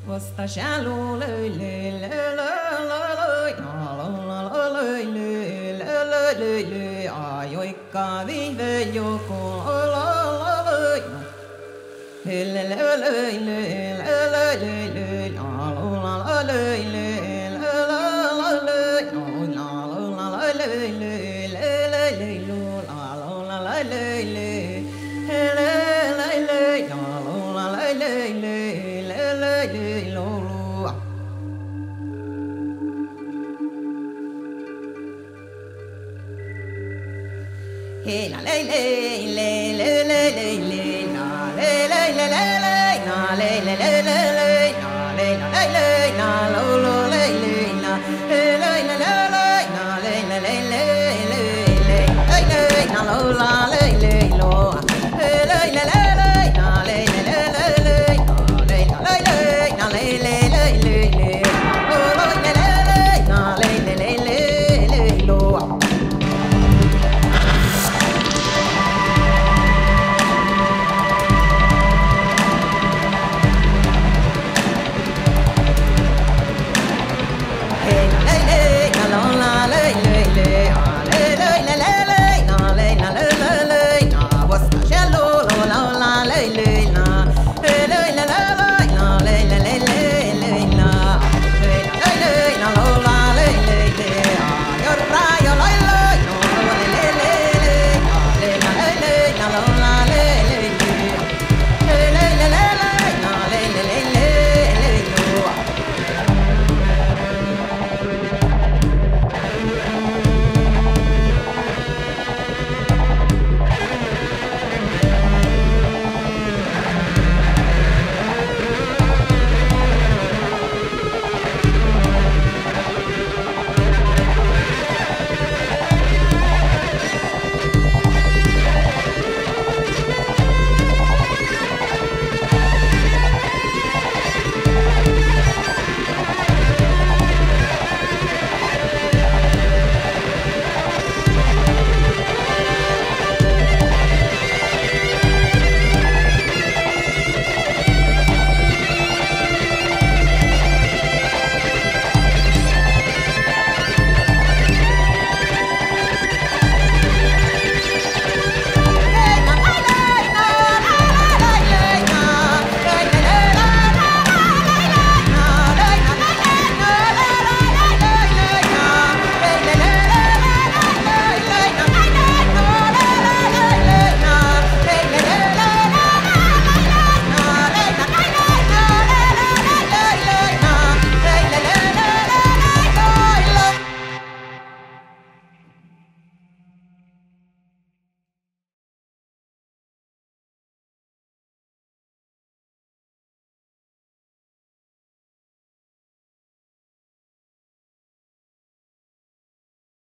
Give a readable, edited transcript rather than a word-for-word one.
Vasta shallow le le le le ay ka vive yo con la le le le le le hey la le le le le le le le la le le le le le la le le le le le la le le le